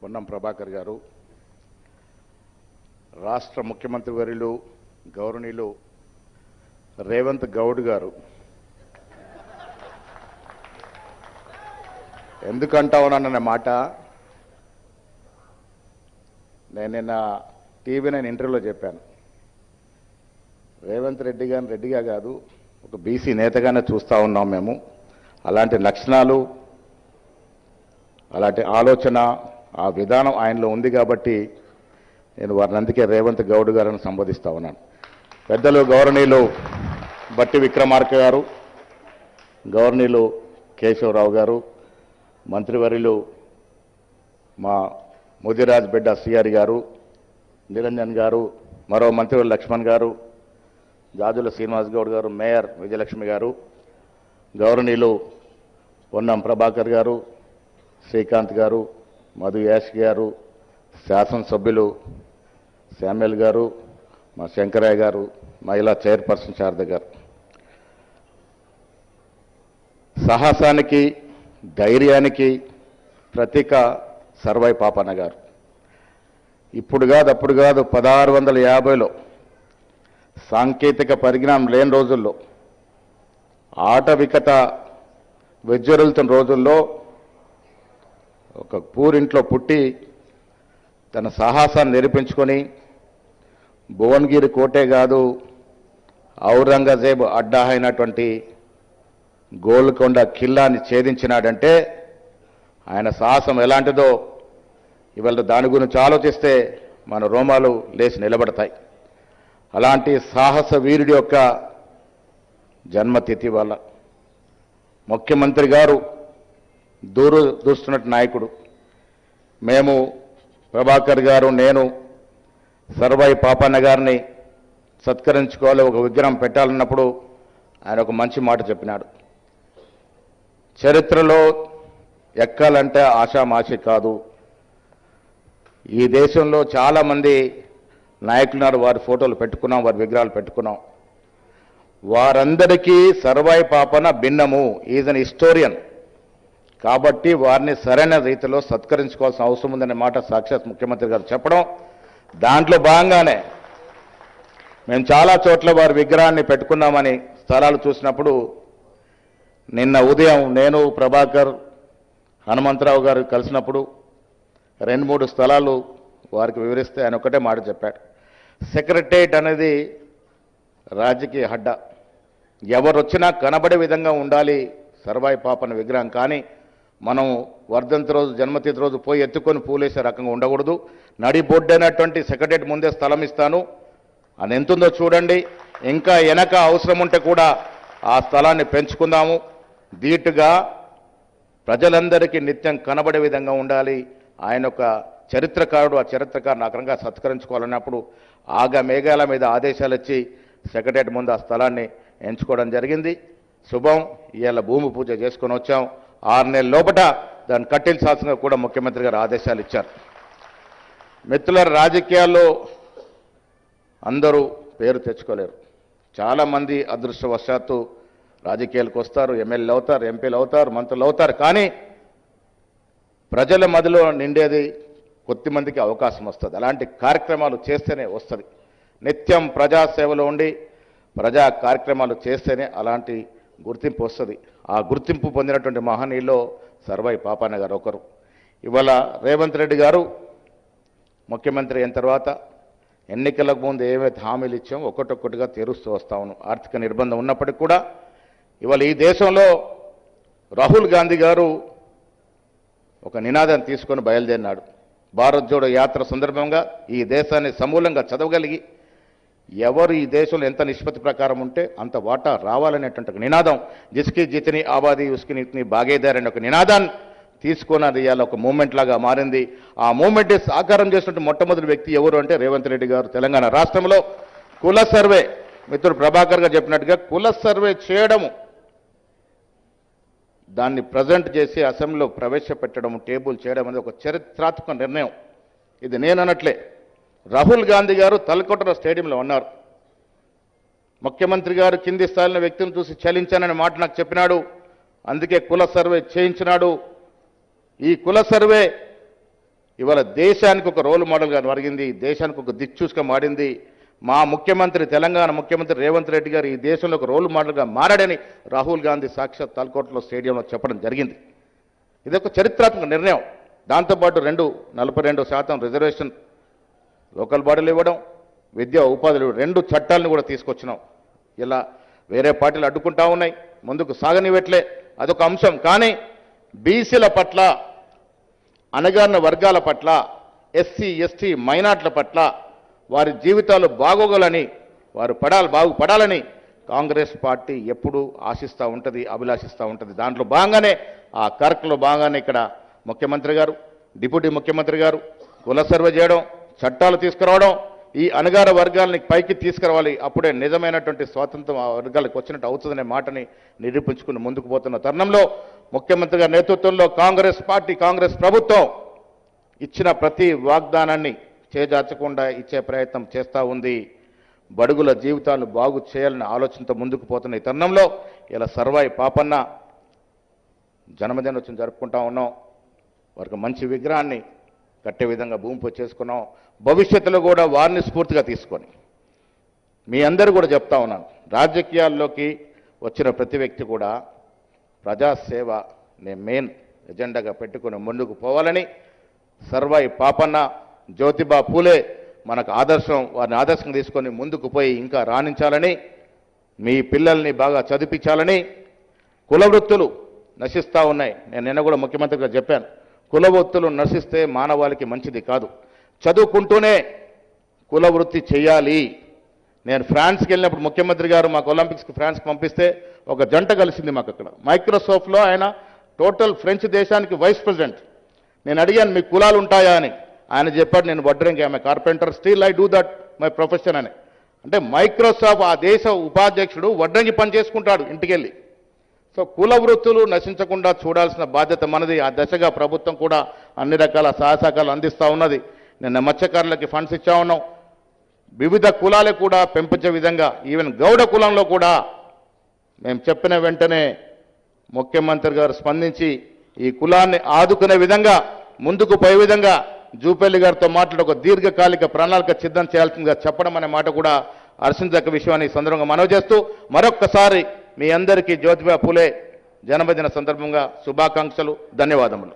పొన్నం ప్రభాకర్ గారు, రాష్ట్ర ముఖ్యమంత్రి వర్యులు గౌరవనీయులు రేవంత్ గౌడ్ గారు, ఎందుకంటావునన్న మాట నేను నిన్న టీవీ నైన్ ఇంటర్వ్యూలో చెప్పాను. రేవంత్ రెడ్డి గారిని రెడ్డిగా కాదు, ఒక బీసీ నేతగానే చూస్తూ ఉన్నాం మేము. అలాంటి లక్షణాలు, అలాంటి ఆలోచన, ఆ విధానం ఆయనలో ఉంది కాబట్టి నేను వారిని అందుకే రేవంత్ గౌడ్ గారిని సంబోధిస్తూ ఉన్నాను. పెద్దలు గౌరవనీయులు బట్టి విక్రమార్క గారు, గౌరవనీయులు కేశవరావు గారు, మంత్రివర్యులు మా ముదిరాజ్ బిడ్డ సిఆర్ గారు, నిరంజన్ గారు, మరో మంత్రివర్యులు లక్ష్మణ్ గారు, జాజుల శ్రీనివాస్ గౌడ్ గారు, మేయర్ విజయలక్ష్మి గారు, గౌరవనీయులు పొన్నం ప్రభాకర్ గారు, శ్రీకాంత్ గారు, మధు యాష్ గారు, శాసనసభ్యులు శామ్యుల్ గారు, మా శంకరయ్య గారు, మహిళా చైర్పర్సన్ శారద గారు, సాహసానికి ధైర్యానికి ప్రతీక సర్వాయి పాపన్న గారు. ఇప్పుడు కాదు అప్పుడు కాదు 1650లో సాంకేతిక పరిజ్ఞానం లేని రోజుల్లో, ఆటవికత వెజ్జరులుతున్న రోజుల్లో ఒక పూరింట్లో పుట్టి తన సాహసాన్ని నిరూపించుకొని భువనగిరి కోటే కాదు ఔరంగజేబ్ అడ్డా అయినటువంటి గోల్కొండ కిల్లాని ఛేదించినాడంటే ఆయన సాహసం ఎలాంటిదో ఇవాళ దాని గురించి ఆలోచిస్తే మన రోమాలు లేచి నిలబడతాయి. అలాంటి సాహస వీరుడి యొక్క జన్మతిథి వల్ల ముఖ్యమంత్రి గారు దూస్తున్నట్టు నాయకుడు. మేము ప్రభాకర్ గారు, నేను సర్వాయి పాపన్న గారిని సత్కరించుకోవాలి, ఒక విగ్రహం పెట్టాలన్నప్పుడు ఆయన ఒక మంచి మాట చెప్పినాడు. చరిత్రలో ఎక్కాలంటే ఆషామాషి కాదు. ఈ దేశంలో చాలామంది నాయకులున్నారు, వారి ఫోటోలు పెట్టుకున్నాం, వారి విగ్రహాలు పెట్టుకున్నాం. వారందరికీ సర్వాయి పాపన భిన్నము. Is an historian. కాబట్టి వారిని సరైన రీతిలో సత్కరించుకోవాల్సిన అవసరం ఉందనే మాట సాక్షాత్ ముఖ్యమంత్రి గారు చెప్పడం, దాంట్లో భాగంగానే మేము చాలా చోట్ల వారి విగ్రహాన్ని పెట్టుకున్నామని స్థలాలు చూసినప్పుడు నిన్న ఉదయం నేను ప్రభాకర్ హనుమంతరావు గారు కలిసినప్పుడు 2-3 స్థలాలు వారికి వివరిస్తే ఆయన ఒకటే మాట చెప్పాడు. సెక్రటేరియట్ అనేది రాజకీయ హడ్డ, ఎవరు వచ్చినా కనబడే విధంగా ఉండాలి సర్వాయి పాపన విగ్రహం. కానీ మనం వర్ధంతి రోజు, జన్మతిథి రోజు పోయి ఎత్తుకొని పూలేసే రకంగా ఉండకూడదు. నడి బొడ్డైనటువంటి సెక్రటేరియట్ ముందే స్థలం ఇస్తాను అని ఎంతుందో చూడండి. ఇంకా వెనక అవసరం ఉంటే కూడా ఆ స్థలాన్ని పెంచుకుందాము. ధీటుగా ప్రజలందరికీ నిత్యం కనబడే విధంగా ఉండాలి. ఆయన ఒక చరిత్రకారుడు, ఆ చరిత్రకారుని అక్రంగా సత్కరించుకోవాలన్నప్పుడు ఆగ మేఘాల మీద ఆదేశాలు ఇచ్చి సెక్రటేరియట్ ముందు ఆ స్థలాన్ని ఎంచుకోవడం జరిగింది. శుభం. ఇవాళ భూమి పూజ చేసుకొని వచ్చాం. 6 నెలల లోపల దాన్ని కట్టించాల్సిందిగా కూడా ముఖ్యమంత్రి గారు ఆదేశాలు ఇచ్చారు. మిత్రుల, రాజకీయాల్లో అందరూ పేరు తెచ్చుకోలేరు. చాలామంది అదృష్టవశాత్తు రాజకీయాలకు వస్తారు, ఎమ్మెల్యేలు అవుతారు, ఎంపీలు అవుతారు, మంత్రులు అవుతారు. కానీ ప్రజల మదిలో నిండేది కొద్దిమందికి అవకాశం వస్తుంది. అలాంటి కార్యక్రమాలు చేస్తేనే వస్తుంది. నిత్యం ప్రజాసేవలో ఉండి ప్రజా కార్యక్రమాలు చేస్తేనే అలాంటి గుర్తింపు వస్తుంది. ఆ గుర్తింపు పొందినటువంటి మహనీయుల్లో సర్వాయి పాపన్న గారు ఒకరు. ఇవాళ రేవంత్ రెడ్డి గారు ముఖ్యమంత్రి అయిన తర్వాత ఎన్నికలకు ముందు ఏవైతే హామీలు ఇచ్చామో ఒక్కొక్కటిగా తీరుస్తూ వస్తా ఉన్నాం. ఆర్థిక నిర్బంధం ఉన్నప్పటికీ కూడా ఇవాళ ఈ దేశంలో రాహుల్ గాంధీ గారు ఒక నినాదాన్ని తీసుకొని బయలుదేరినాడు. భారత్ జోడో యాత్ర సందర్భంగా ఈ దేశాన్ని సమూలంగా చదవగలిగి ఎవరు ఈ దేశంలో ఎంత నిష్పత్తి ప్రకారం ఉంటే అంత వాటా రావాలనేటువంటి నినాదం, జిస్కి జితని ఆబాదీ ఉస్కి నీతిని బాగేదార్ అనే ఒక నినాదాన్ని తీసుకొని అది ఇవాళ ఒక మూమెంట్ లాగా మారింది. ఆ మూమెంట్ని సాకారం చేసినట్టు మొట్టమొదటి వ్యక్తి ఎవరు అంటే రేవంత్ రెడ్డి గారు. తెలంగాణ రాష్ట్రంలో కుల సర్వే, మిత్రుడు ప్రభాకర్ గారు చెప్పినట్టుగా కుల సర్వే చేయడము, దాన్ని ప్రజెంట్ చేసి అసెంబ్లీలో ప్రవేశపెట్టడం, టేబుల్ చేయడం అనేది ఒక చరిత్రాత్మక నిర్ణయం. ఇది నేను అనట్లే. రాహుల్ గాంధీ గారు తలకొట్టర స్టేడియంలో ఉన్నారు. ముఖ్యమంత్రి గారు కింది స్థాయిలో వ్యక్తిని చూసి చలించాననే మాట నాకు చెప్పినాడు. అందుకే కుల సర్వే చేయించినాడు. ఈ కుల సర్వే ఇవాళ దేశానికి ఒక రోల్ మోడల్గా జరిగింది, దేశానికి ఒక దిక్చూసుగా మారింది. మా ముఖ్యమంత్రి, తెలంగాణ ముఖ్యమంత్రి రేవంత్ రెడ్డి గారు ఈ దేశంలో ఒక రోల్ మోడల్గా మారాడని రాహుల్ గాంధీ సాక్షాత్ తలకోటలో స్టేడియంలో చెప్పడం జరిగింది. ఇది ఒక చరిత్రాత్మక నిర్ణయం. దాంతోపాటు 42% రిజర్వేషన్ లోకల్ బాడీలు ఇవ్వడం, విద్యా ఉపాధులు 2 చట్టాలను కూడా తీసుకొచ్చినాం. ఇలా వేరే పార్టీలు అడ్డుకుంటా ఉన్నాయి, ముందుకు సాగనివ్వట్లే, అదొక అంశం. కానీ బీసీల పట్ల, అణగారిన వర్గాల పట్ల, ఎస్సీ ఎస్టీ మైనార్టీల పట్ల వారి జీవితాలు బాగోగలని, వారు బాగుపడాలని కాంగ్రెస్ పార్టీ ఎప్పుడూ ఆశిస్తూ ఉంటుంది, అభిలాషిస్తూ ఉంటుంది. దాంట్లో భాగంగానే, ఆ కర్క్లో భాగంగానే ఇక్కడ ముఖ్యమంత్రి గారు, డిప్యూటీ ముఖ్యమంత్రి గారు కుల సర్వే చేయడం, చట్టాలు తీసుకురావడం, ఈ అణగార వర్గాలని పైకి తీసుకురావాలి. అప్పుడే నిజమైనటువంటి స్వాతంత్రం ఆ వర్గాలకు వచ్చినట్టు అవుతుందనే మాటని నిరూపించుకుని ముందుకు పోతున్న తరుణంలో ముఖ్యమంత్రి గారి నేతృత్వంలో కాంగ్రెస్ పార్టీ, కాంగ్రెస్ ప్రభుత్వం ఇచ్చిన ప్రతి వాగ్దానాన్ని చేజార్చకుండా ఇచ్చే ప్రయత్నం చేస్తూ ఉంది. బడుగుల జీవితాలను బాగు చేయాలనే ఆలోచనతో ముందుకు పోతున్న ఈ తరుణంలో ఇలా సర్వాయి పాపన్న జన్మదినోత్సవం జరుపుకుంటా ఉన్నాం. వారికి మంచి విగ్రహాన్ని కట్టే విధంగా భూమి పూజ చేసుకున్నాం. భవిష్యత్తులో కూడా వారిని స్ఫూర్తిగా తీసుకొని మీ అందరూ కూడా చెప్తా ఉన్నాను, రాజకీయాల్లోకి వచ్చిన ప్రతి వ్యక్తి కూడా ప్రజాసేవ మెయిన్ ఎజెండాగా పెట్టుకుని ముందుకు పోవాలని, సర్వాయి పాపన్న, జ్యోతిబా పూలే మనకు ఆదర్శం, వారిని ఆదర్శంగా తీసుకొని ముందుకు పోయి ఇంకా రాణించాలని, మీ పిల్లల్ని బాగా చదివించాలని. కుల వృత్తులు నశిస్తూ ఉన్నాయి. నేను నిన్న కూడా ముఖ్యమంత్రిగా చెప్పాను, కుల వృత్తులు నశిస్తే మానవాళికి మంచిది కాదు. చదువుకుంటూనే కుల వృత్తి చేయాలి. నేను ఫ్రాన్స్కి వెళ్ళినప్పుడు ముఖ్యమంత్రి గారు మాకు ఒలింపిక్స్కి ఫ్రాన్స్కి పంపిస్తే ఒక జంట కలిసింది మాకు అక్కడ. మైక్రోసాఫ్ట్లో ఆయన టోటల్ ఫ్రెంచ్ దేశానికి వైస్ ప్రెసిడెంట్. నేను అడిగాను మీకు కులాలు ఉంటాయా అని. ఆయన చెప్పాడు, నేను వడ్రంగి, ఆమె carpenter, still I do that my profession అని. అంటే మైక్రోసాఫ్ట్ ఆ దేశ ఉపాధ్యక్షుడు వడ్రంగి పని చేసుకుంటాడు ఇంటికెళ్ళి. సో కుల వృత్తులు నశించకుండా చూడాల్సిన బాధ్యత మనది. ఆ దశగా ప్రభుత్వం కూడా అన్ని రకాల సహకారాలు అందిస్తూ ఉన్నది. నిన్న మత్స్యకారులకి ఫండ్స్ ఇచ్చా ఉన్నాం. వివిధ కులాలకు కూడా పెంపించే విధంగా, ఈవెన్ గౌడ కులంలో కూడా మేము చెప్పిన వెంటనే ముఖ్యమంత్రి గారు స్పందించి ఈ కులాన్ని ఆదుకునే విధంగా, ముందుకు పోయే విధంగా జూపల్లి గారితో మాట్లాడి ఒక దీర్ఘకాలిక ప్రణాళిక సిద్ధం చేయాల్సిందిగా చెప్పడం అనే మాట కూడా హర్షించదగ్గ విషయాన్ని ఈ సందర్భంగా మనవి చేస్తూ, మరొక్కసారి మీ అందరికీ జ్యోతిబా పూలే జన్మదిన సందర్భంగా శుభాకాంక్షలు, ధన్యవాదములు.